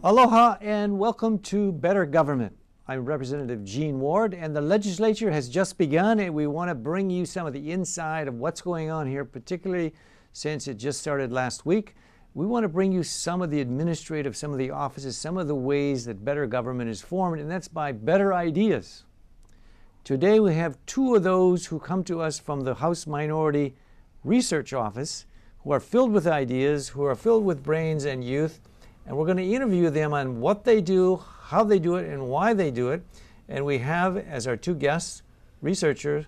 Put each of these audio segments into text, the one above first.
Aloha and welcome to Better Government. I'm Representative Gene Ward, and the legislature has just begun, and we want to bring you some of the inside of what's going on here, particularly since it just started last week. We want to bring you some of the administrative, some of the offices, some of the ways that better government is formed, and that's by better ideas. Today we have two of those who come to us from the House Minority Research Office, who are filled with ideas, who are filled with brains and youth. And we're going to interview them on what they do, how they do it, and why they do it. And we have as our two guests, researcher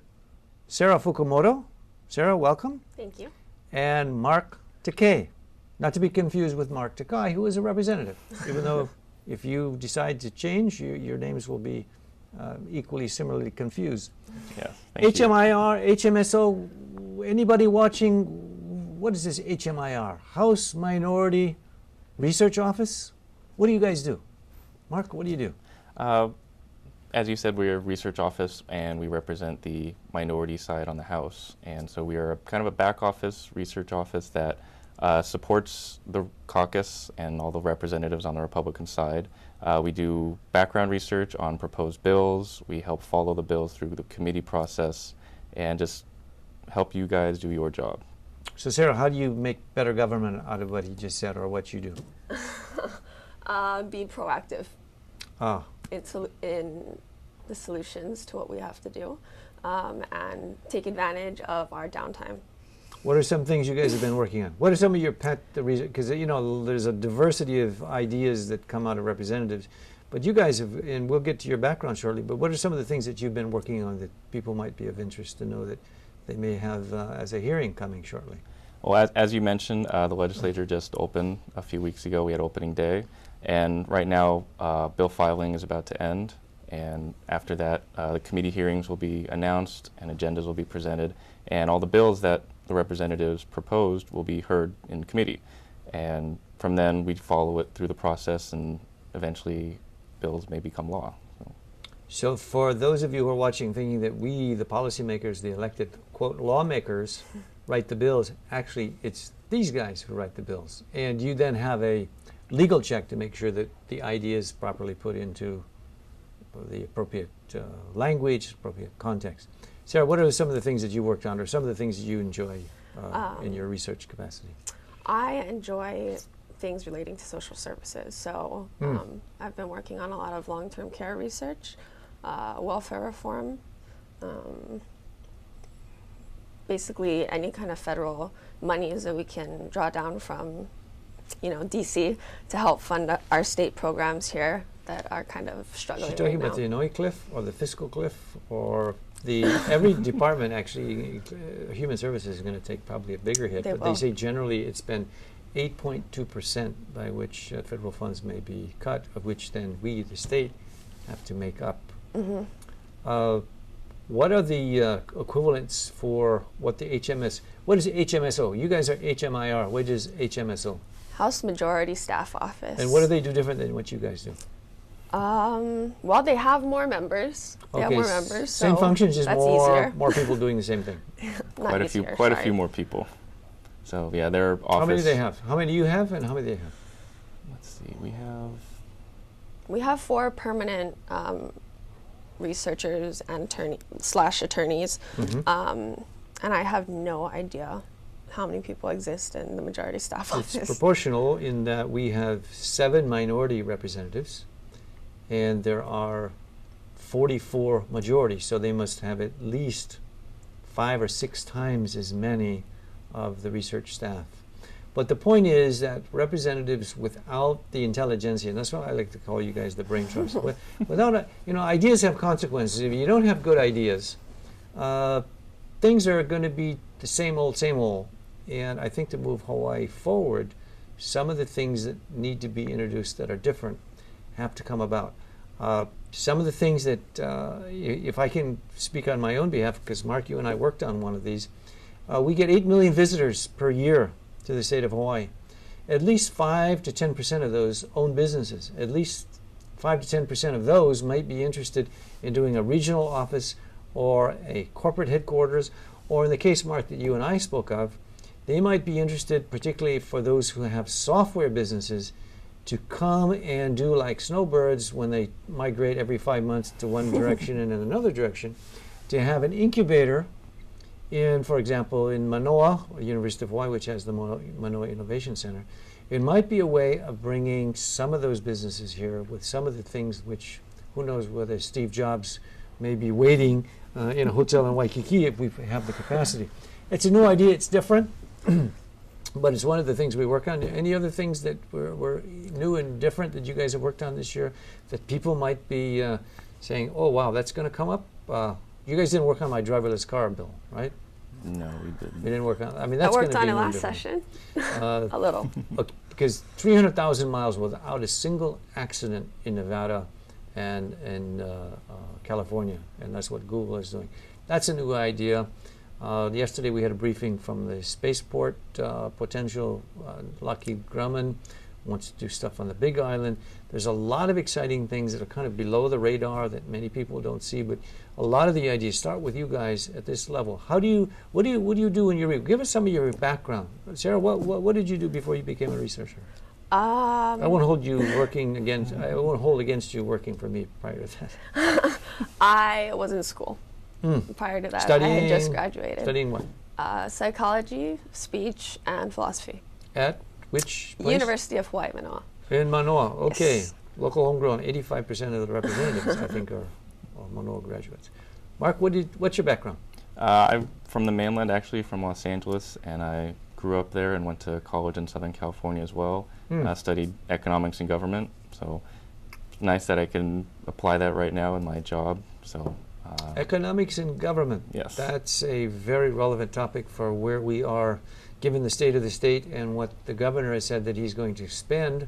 Sarah Fukumoto. Sarah, welcome. Thank you. And Marc Takei, not to be confused with Marc Takei, who is a representative. Even though if you decide to change, your names will be equally similarly confused. Yes, HMIR, HMSO, anybody watching, what is this HMIR? House Minority Research Office? What do you guys do? Marc, what do you do? As you said, we're a research office and we represent the minority side on the House. And so we are kind of a back office, research office that supports the caucus and all the representatives on the Republican side. We do background research on proposed bills. We help follow the bills through the committee process and just help you guys do your job. So Sarah, how do you make better government out of what he just said or what you do? Be proactive Ah, in the solutions to what we have to do, and take advantage of our downtime. what are some things you guys have been working on? What are some of your pet reasons? Because you know there's a diversity of ideas that come out of representatives, but you guys have, and we'll get to your background shortly, but what are some of the things that you've been working on that people might be of interest to know that they may have as a hearing coming shortly? Well, as you mentioned, the legislature just opened a few weeks ago. We had opening day. And right now, bill filing is about to end. And after that, the committee hearings will be announced and agendas will be presented. And all the bills that the representatives proposed will be heard in committee. And from then, we follow it through the process and eventually bills may become law. So for those of you who are watching thinking that we, the policymakers, the elected, quote, lawmakers, write the bills, actually it's these guys who write the bills. And you then have a legal check to make sure that the idea is properly put into the appropriate language, appropriate context. Sarah, what are some of the things that you worked on or some of the things that you enjoy in your research capacity? I enjoy things relating to social services. So I've been working on a lot of long-term care research, welfare reform, basically any kind of federal monies that we can draw down from, DC to help fund our state programs here that are kind of struggling right now. You're talking about the Inouye cliff or the fiscal cliff or every department actually, human services is going to take probably a bigger hit, but they say generally it's been 8.2% by which federal funds may be cut, of which then we, the state, have to make up. What are the equivalents for what the what is HMSO? You guys are HMIR. What is HMSO? House Majority Staff Office. And what do they do different than what you guys do? Well, they have more members. They have more members. Same so functions, just that's more people doing the same thing. Quite a few more people. So yeah, their office. How many do they have? How many do you have, and how many do they have? Let's see. We have 4 permanent researchers and attorneys, and I have no idea how many people exist in the majority staff office. It's proportional in that we have 7 minority representatives, and there are 44 majorities, so they must have at least 5 or 6 times as many of the research staff. But the point is that representatives without the intelligentsia, and that's why I like to call you guys the brain trust, without, ideas have consequences. If you don't have good ideas, things are going to be the same old. And I think to move Hawaii forward, some of the things that need to be introduced that are different have to come about. Some of the things that, if I can speak on my own behalf, because Marc, you and I worked on one of these, we get 8 million visitors per year to the state of Hawaii. At least 5 to 10% of those own businesses. At least 5 to 10% of those might be interested in doing a regional office or a corporate headquarters, or in the case, Marc, that you and I spoke of, they might be interested, particularly for those who have software businesses, to come and do like snowbirds when they migrate every 5 months to one direction and in another direction, to have an incubator in, for example, in Manoa, University of Hawaii, which has the Manoa Innovation Center. It might be a way of bringing some of those businesses here with some of the things which, who knows whether Steve Jobs may be waiting in a hotel in Waikiki if we have the capacity. It's a new idea, it's different, but it's one of the things we work on. Any other things that were new and different that you guys have worked on this year that people might be saying, oh wow, that's going to come up? You guys didn't work on my driverless car bill, right? No, we didn't. We didn't work on. I mean, that's I going to worked be on it last different. session. A little. Because 300,000 miles without a single accident in Nevada and in California, and that's what Google is doing. That's a new idea. Yesterday we had a briefing from the spaceport potential. Lucky Grumman wants to do stuff on the Big Island. There's a lot of exciting things that are kind of below the radar that many people don't see, but a lot of the ideas start with you guys at this level. What do you do in your, give us some of your background. Sarah, what did you do before you became a researcher? I won't hold you working against, I won't hold against you working for me prior to that. I was in school prior to that. Studying, I had just graduated. Studying what? Psychology, speech, and philosophy. At which place? University of Hawaii, Manoa. In Manoa, okay. Yes. Local homegrown, 85% of the representatives, I think, are Manoa graduates. Mark, what's your background? I'm from the mainland, actually, from Los Angeles, and I grew up there and went to college in Southern California as well. Studied economics and government, so it's nice that I can apply that right now in my job. So economics and government. Yes. That's a very relevant topic for where we are, given the state of the state and what the governor has said that he's going to spend,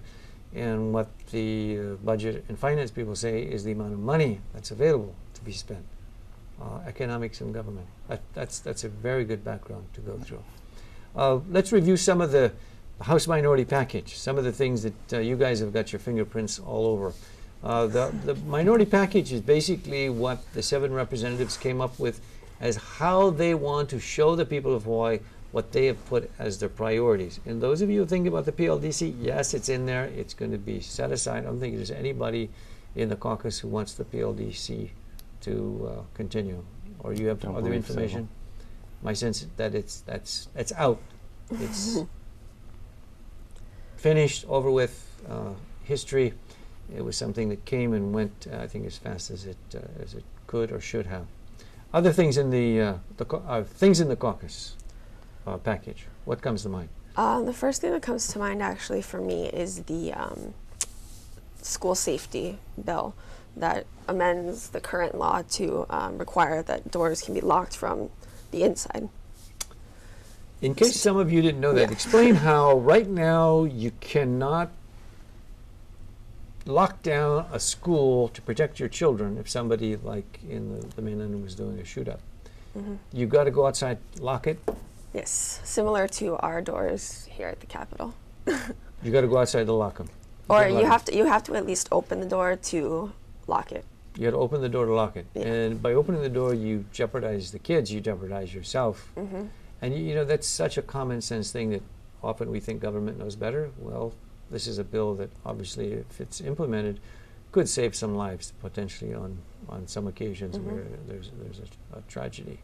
and what the budget and finance people say is the amount of money that's available to be spent. Economics and government. That's a very good background to go through. Let's review some of the House Minority Package, some of the things that you guys have got your fingerprints all over. The Minority Package is basically what the 7 representatives came up with as how they want to show the people of Hawaii what they have put as their priorities. And those of you who think about the PLDC, yes, it's in there. It's going to be set aside. I don't think there's anybody in the caucus who wants the PLDC to continue. Or you have other information? So. My sense that that's out. It's finished, over with, history. It was something that came and went, I think, as fast as it could or should have. Other things in the caucus package. What comes to mind? The first thing that comes to mind, actually, for me is the school safety bill that amends the current law to require that doors can be locked from the inside. In case some of you didn't know that, explain how right now you cannot lock down a school to protect your children if somebody, like in the mainland, was doing a shoot-up. You've got to go outside, lock it. Yes, similar to our doors here at the Capitol. You got to go outside to lock them. Or you have to at least open the door to lock it. You got to open the door to lock it. Yeah. And by opening the door, you jeopardize the kids, you jeopardize yourself. And you know, that's such a common sense thing that often we think government knows better. Well, this is a bill that obviously, if it's implemented, could save some lives potentially on some occasions where there's a tragedy.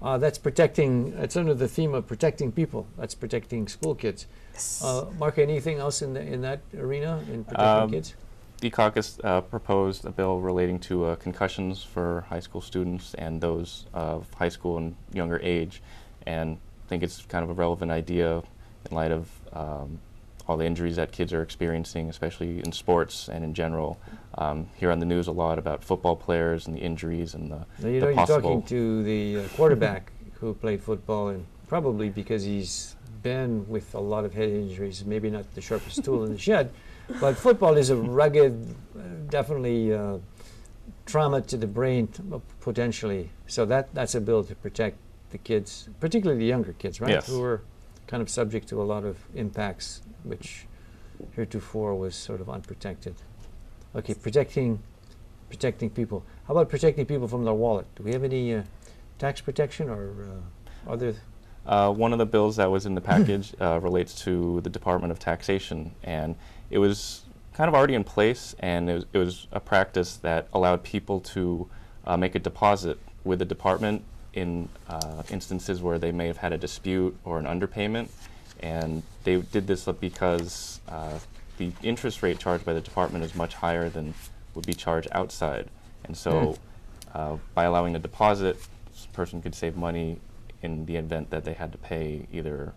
That's protecting, it's under the theme of protecting people. That's protecting school kids. Yes. Mark, anything else in that arena, in protecting kids? The caucus proposed a bill relating to concussions for high school students and those of high school and younger age. And I think it's kind of a relevant idea in light of all the injuries that kids are experiencing, especially in sports and in general. Hear on the news a lot about football players and the injuries and the now, you know, you're talking to the quarterback who played football, and probably because he's been with a lot of head injuries, maybe not the sharpest tool in the shed, but football is a rugged, definitely trauma to the brain, potentially. So that's a bill to protect the kids, particularly the younger kids, right? Yes. Who are kind of subject to a lot of impacts, which heretofore was sort of unprotected. Okay, protecting people. How about protecting people from their wallet? Do we have any tax protection or other One of the bills that was in the package relates to the Department of Taxation, and it was kind of already in place, and it was a practice that allowed people to make a deposit with the department in instances where they may have had a dispute or an underpayment, and they did this because the interest rate charged by the department is much higher than would be charged outside, and so by allowing a deposit, this person could save money in the event that they had to pay either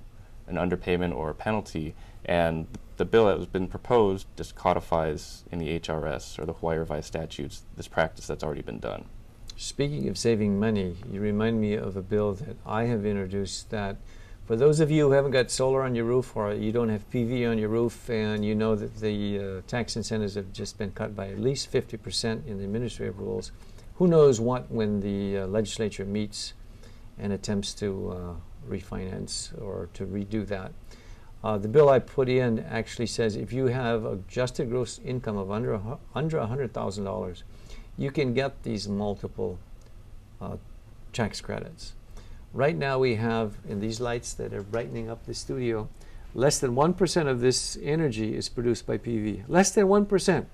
an underpayment or a penalty. And the bill that has been proposed just codifies in the HRS, or the Hawaii Revised Statutes, this practice that's already been done. Speaking of saving money, you remind me of a bill that I have introduced that for those of you who haven't got solar on your roof, or you don't have PV on your roof, and you know that the tax incentives have just been cut by at least 50% in the administrative rules, who knows what when the legislature meets and attempts to refinance or to redo that. The bill I put in actually says if you have adjusted gross income of under $100,000, you can get these multiple tax credits. Right now we have, in these lights that are brightening up the studio, less than 1% of this energy is produced by PV. Less than 1%.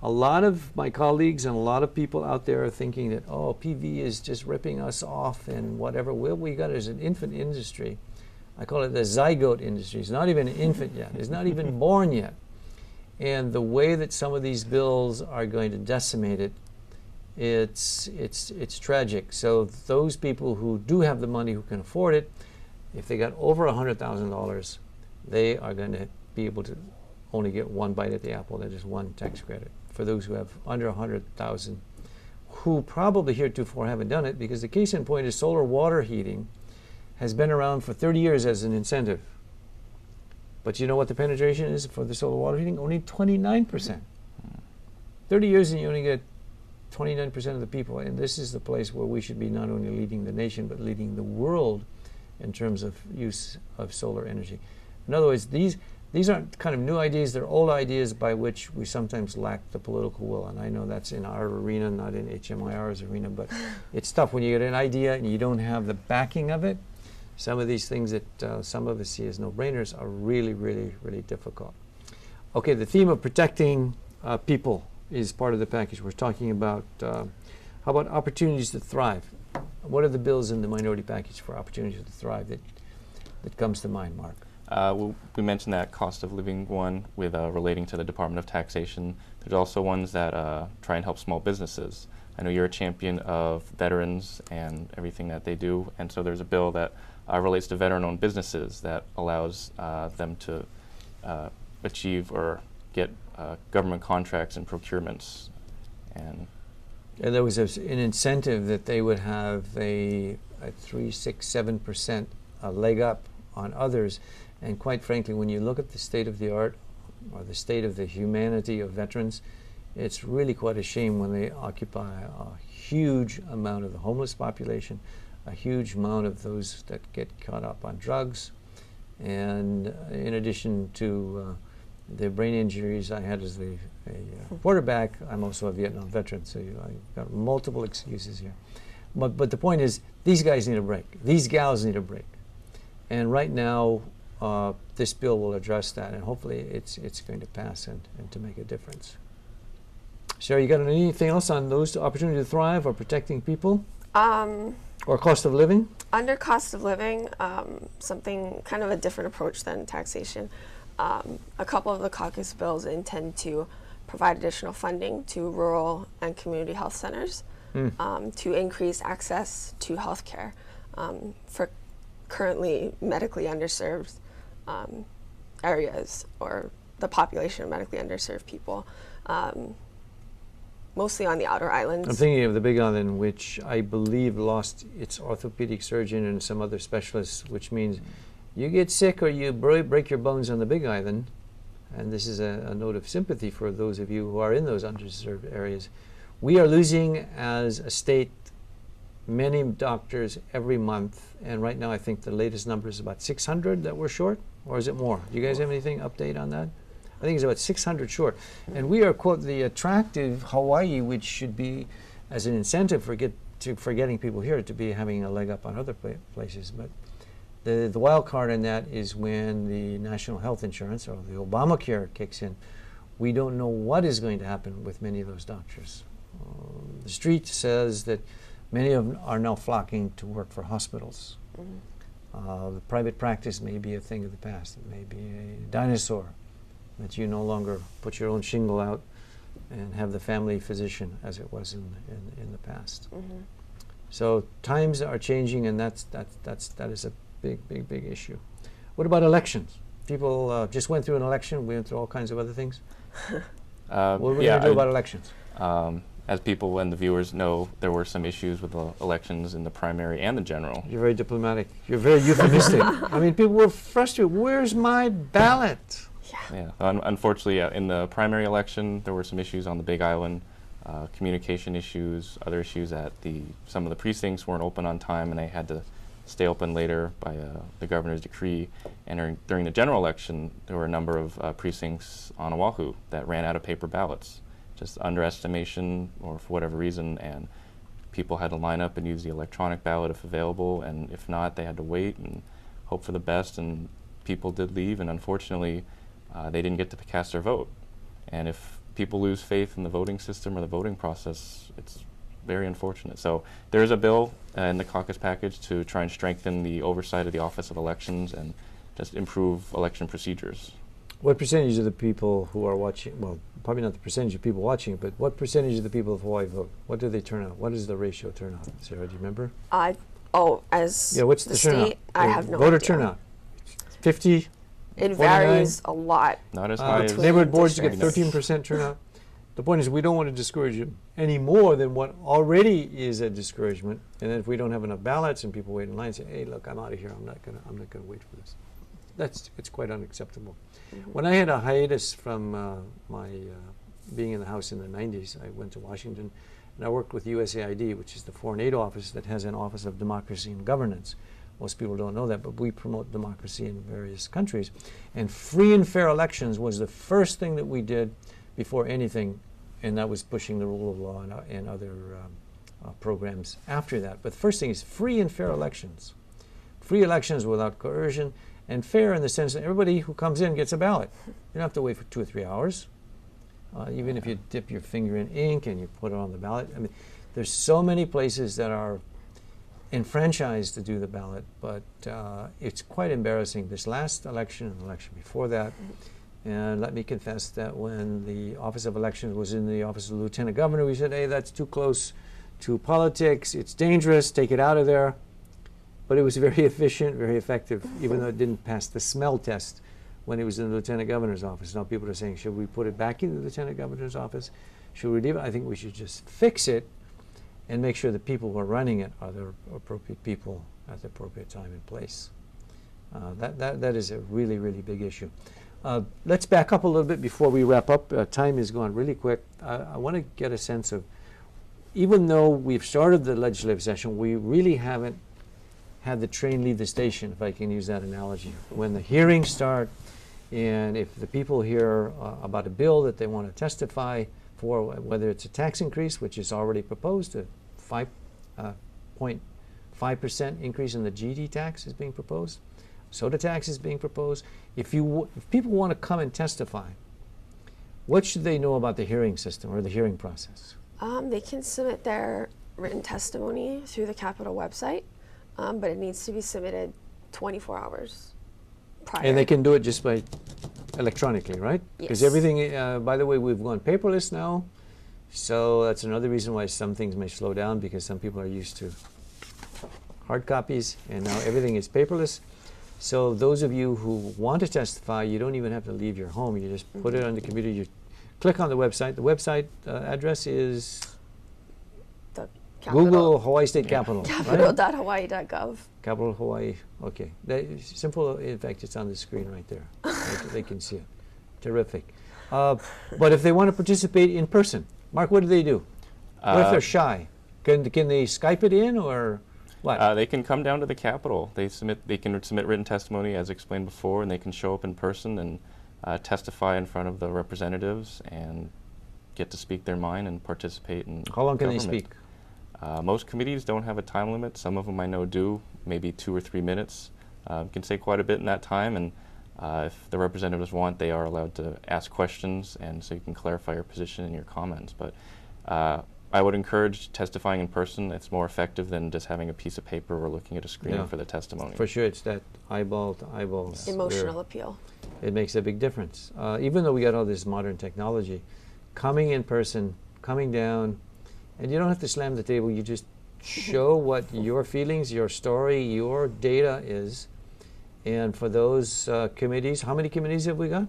A lot of my colleagues and a lot of people out there are thinking that, oh, PV is just ripping us off and whatever. Well, we got is an infant industry. I call it the zygote industry. It's not even an infant yet. It's not even born yet. And the way that some of these bills are going to decimate it, it's tragic. So those people who do have the money, who can afford it, if they got over $100,000, they are going to be able to only get one bite at the apple. That is one tax credit. For those who have under 100,000, who probably heretofore haven't done it, because the case in point is solar water heating has been around for 30 years as an incentive. But you know what the penetration is for the solar water heating? Only 29%. 30 years and you only get 29% of the people. And this is the place where we should be not only leading the nation, but leading the world in terms of use of solar energy. In other words, these aren't kind of new ideas, they're old ideas by which we sometimes lack the political will. And I know that's in our arena, not in HMIR's arena, but it's tough when you get an idea and you don't have the backing of it. Some of these things that some of us see as no-brainers are really, really, really difficult. Okay, the theme of protecting people is part of the package. We're talking about, how about opportunities to thrive? What are the bills in the minority package for opportunities to thrive that comes to mind, Marc? We mentioned that cost of living one with relating to the Department of Taxation. There's also ones that try and help small businesses. I know you're a champion of veterans and everything that they do, and so there's a bill that relates to veteran-owned businesses that allows them to achieve or get government contracts and procurements. And there was an incentive that they would have a 3, 6, 7% leg up on others. And quite frankly, when you look at the state of the art or the state of the humanity of veterans, it's really quite a shame when they occupy a huge amount of the homeless population, a huge amount of those that get caught up on drugs. And in addition to the brain injuries I had as a quarterback, I'm also a Vietnam veteran, so I've got multiple excuses here. But the point is, these guys need a break. These gals need a break. And right now, this bill will address that, and hopefully it's going to pass and to make a difference. Sarah, you got anything else on those opportunities to thrive or protecting people? Or cost of living? Under cost of living, something kind of a different approach than taxation. A couple of the caucus bills intend to provide additional funding to rural and community health centers to increase access to health care for currently medically underserved areas, or the population of medically underserved people, mostly on the outer islands. I'm thinking of the Big Island, which I believe lost its orthopedic surgeon and some other specialists, which means you get sick or you break your bones on the Big Island, and this is a note of sympathy for those of you who are in those underserved areas. We are losing as a state many doctors every month, and right now I think the latest number is about 600 that we're short, or is it more? Do you guys have anything update on that? I think it's about 600 short. And we are, quote, the attractive Hawaii, which should be as an incentive for getting people here to be having a leg up on other places. But The wild card in that is when the national health insurance or the Obamacare kicks in. We don't know what is going to happen with many of those doctors. The street says that many of them are now flocking to work for hospitals. The private practice may be a thing of the past. It may be a dinosaur, that you no longer put your own shingle out and have the family physician as it was in the past. So times are changing, and that is a big issue. What about elections? People just went through an election. We went through all kinds of other things. What are we going to do about elections? As people and the viewers know, there were some issues with the elections in the primary and the general. You're very diplomatic. You're very euphemistic. I mean, people were frustrated. Where's my ballot? Yeah. Unfortunately, in the primary election, there were some issues on the Big Island, communication issues, other issues that some of the precincts weren't open on time, and they had to stay open later by the governor's decree. And during the general election, there were a number of precincts on Oahu that ran out of paper ballots, just underestimation or for whatever reason, and people had to line up and use the electronic ballot if available, and if not, they had to wait and hope for the best, and people did leave, and unfortunately, they didn't get to cast their vote. And if people lose faith in the voting system or the voting process, it's very unfortunate. So there is a bill in the caucus package to try and strengthen the oversight of the Office of Elections and just improve election procedures. What percentage of the people who are watching, well, probably not the percentage of people watching, but what percentage of the people of Hawaii vote? What do they turn out? What is the ratio turnout? Sarah, do you remember? As what's the turnout? state, I have no voter idea. turnout. 50? It 49? varies a lot. Not as high as neighborhood boards get districts. 13% turnout. The point is we don't want to discourage them any more than what already is a discouragement. And then if we don't have enough ballots and people wait in line and say, hey, look, I'm out of here. I'm not gonna wait for this. It's quite unacceptable. When I had a hiatus from my being in the House in the 90s, I went to Washington and I worked with USAID, which is the Foreign Aid Office that has an Office of Democracy and Governance. Most people don't know that, but we promote democracy in various countries. And free and fair elections was the first thing that we did before anything, and that was pushing the rule of law and other programs after that. But the first thing is free and fair elections. Free elections without coercion, and fair in the sense that everybody who comes in gets a ballot. You don't have to wait for 2 or 3 hours. Even if you dip your finger in ink and you put it on the ballot. I mean, there's so many places that are enfranchised to do the ballot, but it's quite embarrassing. This last election and the election before that, and let me confess that when the Office of Elections was in the Office of the Lieutenant Governor, we said, hey, that's too close to politics, it's dangerous, take it out of there. But it was very efficient, very effective, even though it didn't pass the smell test when it was in the Lieutenant Governor's office. Now people are saying, should we put it back in the Lieutenant Governor's office? Should we leave it? I think we should just fix it and make sure the people who are running it are the appropriate people at the appropriate time and place. That is a really, really big issue. Let's back up a little bit before we wrap up. Time is going really quick. I want to get a sense of, even though we've started the legislative session, we really haven't had the train leave the station, if I can use that analogy. When the hearings start, and if the people hear about a bill that they want to testify for, whether it's a tax increase, which is already proposed, a 5.5% increase in the GD tax is being proposed, soda tax is being proposed. If people want to come and testify, what should they know about the hearing system or the hearing process? They can submit their written testimony through the Capitol website, but it needs to be submitted 24 hours prior. And they can do it just by electronically, right? Because Yes. everything, by the way, we've gone paperless now, so that's another reason why some things may slow down, because some people are used to hard copies, and now everything is paperless. So those of you who want to testify, you don't even have to leave your home. You just put it on the computer. You click on the website. The website address is The Capitol, Google Hawaii State Capitol, right? Capitol.hawaii.gov. Capital Hawaii. Okay. Simple. In fact, it's on the screen right there. They can see it. Terrific. But if they want to participate in person, Marc, what do they do? What if they're shy? Can they Skype it in, or what? They can come down to the Capitol. They can submit written testimony, as explained before, and they can show up in person and testify in front of the representatives and get to speak their mind and participate in How long can they government. speak? Most committees don't have a time limit. Some of them I know do, maybe 2 or 3 minutes. can say quite a bit in that time, and if the representatives want, they are allowed to ask questions, and so you can clarify your position in your comments. But I would encourage testifying in person. It's more effective than just having a piece of paper or looking at a screen for the testimony. For sure, it's that eyeball to eyeball. Emotional appeal. It makes a big difference. Even though we got all this modern technology, coming in person, coming down, and you don't have to slam the table, you just show what your feelings, your story, your data is. And for those committees, how many committees have we got?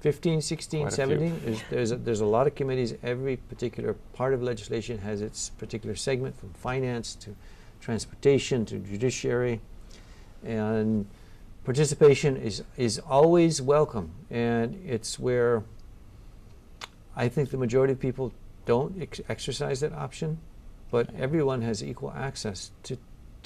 15, 16, Quite a 17? There's a lot of committees. Every particular part of legislation has its particular segment, from finance to transportation to judiciary. And participation is always welcome. And it's where I think the majority of people don't exercise that option, but everyone has equal access to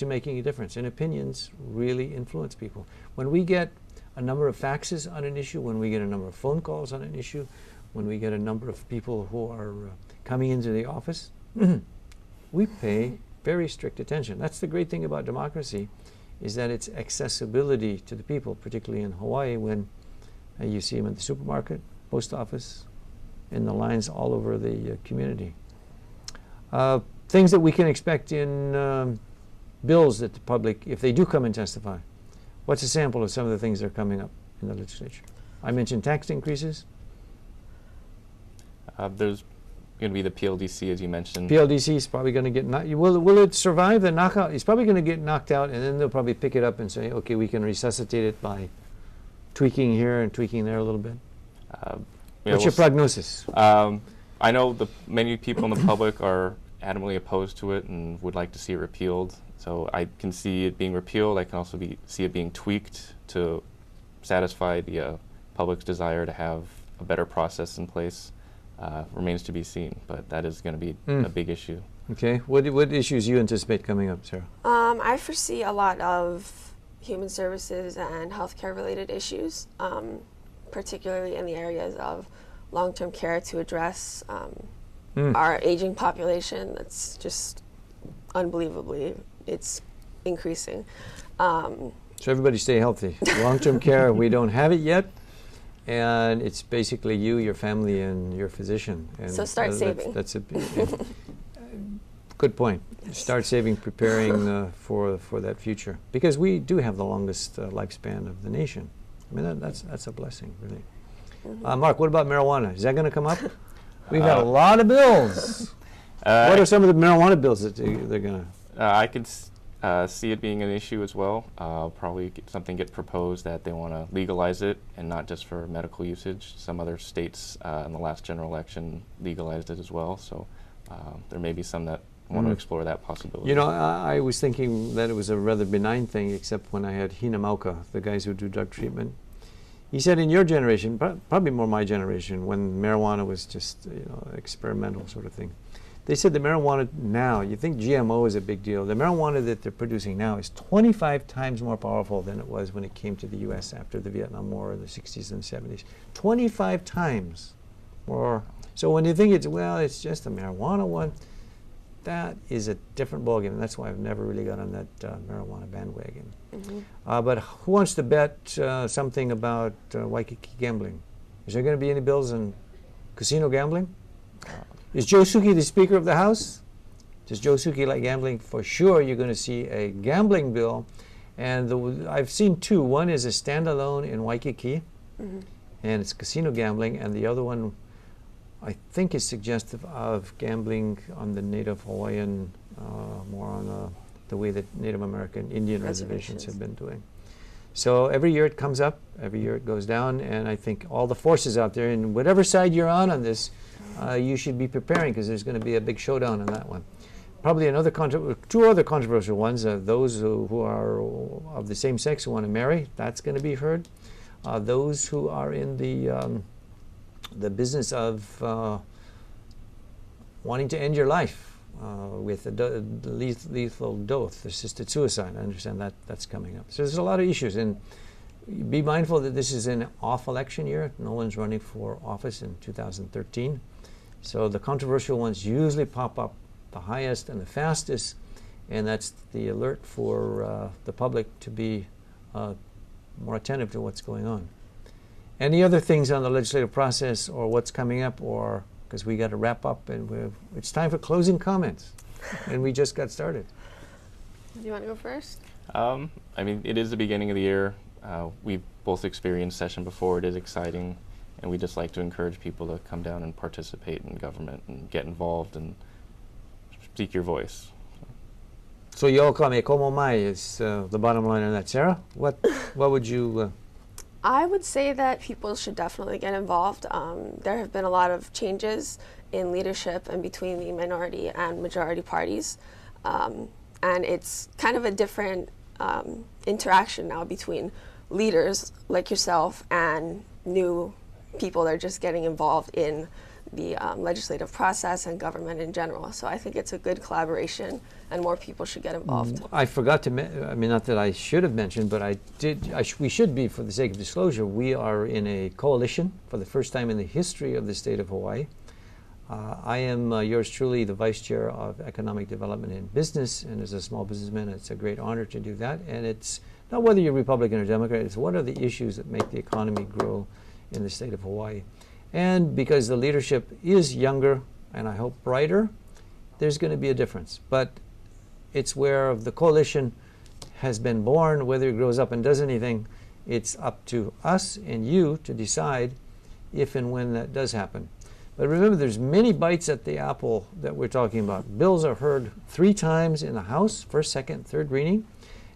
making a difference. And opinions really influence people. When we get a number of faxes on an issue, when we get a number of phone calls on an issue, when we get a number of people who are coming into the office, we pay very strict attention. That's the great thing about democracy, is that its accessibility to the people, particularly in Hawaii, when you see them at the supermarket, post office, in the lines all over the community. Things that we can expect in bills that the public, if they do come and testify. What's a sample of some of the things that are coming up in the legislature? I mentioned tax increases. There's going to be the PLDC, as you mentioned. PLDC is probably going to get knocked. Will it survive the knockout? It's probably going to get knocked out, and then they'll probably pick it up and say, okay, we can resuscitate it by tweaking here and tweaking there a little bit. What's your prognosis? I know many people in the public are adamantly opposed to it and would like to see it repealed. So I can see it being repealed. I can also see it being tweaked to satisfy the public's desire to have a better process in place. Remains to be seen, but that is going to be a big issue. Okay. What issues do you anticipate coming up, Sarah? I foresee a lot of human services and healthcare related issues, particularly in the areas of long-term care to address our aging population. That's just unbelievably, it's increasing. So everybody stay healthy. Long-term care, we don't have it yet. And it's basically you, your family, and your physician. And so start saving. That's a good point. Start saving, preparing for that future. Because we do have the longest lifespan of the nation. I mean, that's a blessing, really. Marc, what about marijuana? Is that going to come up? We've got a lot of bills. What are some of the marijuana bills that they're going to? I could see it being an issue as well. Probably something get proposed that they want to legalize it, and not just for medical usage. Some other states in the last general election legalized it as well. So there may be some that want to explore that possibility. You know, I was thinking that it was a rather benign thing, except when I had Hinamauka, the guys who do drug treatment. He said, in your generation, probably more my generation, when marijuana was just experimental sort of thing, they said the marijuana now, you think GMO is a big deal. The marijuana that they're producing now is 25 times more powerful than it was when it came to the U.S. after the Vietnam War in the 60s and 70s. 25 times more. So when you think it's just a marijuana one, that is a different ballgame. And that's why I've never really got on that marijuana bandwagon. But who wants to bet something about Waikiki gambling? Is there going to be any bills on casino gambling? Is Joe Suki the Speaker of the House? Does Joe Suki like gambling? For sure you're going to see a gambling bill. And I've seen two. One is a standalone in Waikiki, and it's casino gambling. And the other one, I think, is suggestive of gambling on the Native Hawaiian, more on the way that Native American Indian reservations have been doing. So every year it comes up, every year it goes down, and I think all the forces out there, and whatever side you're on this, you should be preparing, because there's going to be a big showdown on that one. Probably two other controversial ones, those who are of the same sex who want to marry, that's going to be heard. Those who are in the business of wanting to end your life with a lethal dose, assisted suicide. I understand that's coming up. So there's a lot of issues, and be mindful that this is an off-election year. No one's running for office in 2013. So the controversial ones usually pop up the highest and the fastest And that's the alert for the public to be more attentive to what's going on. Any other things on the legislative process or what's coming up, or because we got to wrap up and it's time for closing comments, and we just got started. Do you want to go first? I mean, it is the beginning of the year. We've both experienced session before. It is exciting, and we just like to encourage people to come down and participate in government and get involved and speak your voice. So yo kame como mai is the bottom line on that. Sarah, what would you? I would say that people should definitely get involved. There have been a lot of changes in leadership and between the minority and majority parties. And it's kind of a different interaction now between leaders like yourself and new people that are just getting involved in the legislative process and government in general. So I think it's a good collaboration and more people should get involved. I forgot to I mean, not that I should have mentioned, but I did. We should be, for the sake of disclosure, we are in a coalition for the first time in the history of the state of Hawaii. I am yours truly, the Vice Chair of Economic Development and Business, and as a small businessman, it's a great honor to do that. And it's not whether you're Republican or Democrat, it's what are the issues that make the economy grow in the state of Hawaii. And because the leadership is younger, and I hope brighter, there's going to be a difference. But it's where the coalition has been born. Whether it grows up and does anything, it's up to us and you to decide if and when that does happen. But remember, there's many bites at the apple that we're talking about. Bills are heard 3 times in the House, first, second, third reading.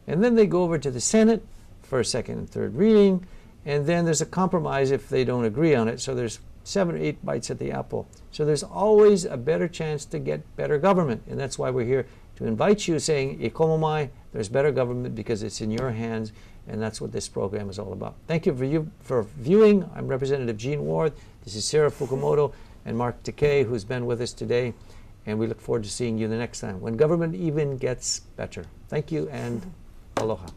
And then they go over to the Senate, first, second, and third reading. And then there's a compromise if they don't agree on it. So there's 7 or 8 bites at the apple. So there's always a better chance to get better government. And that's why we're here to invite you, saying, e komo mai, there's better government because it's in your hands. And that's what this program is all about. Thank you for viewing. I'm Representative Gene Ward. This is Sarah Fukumoto and Marc Takei, who's been with us today. And we look forward to seeing you the next time when government even gets better. Thank you and aloha.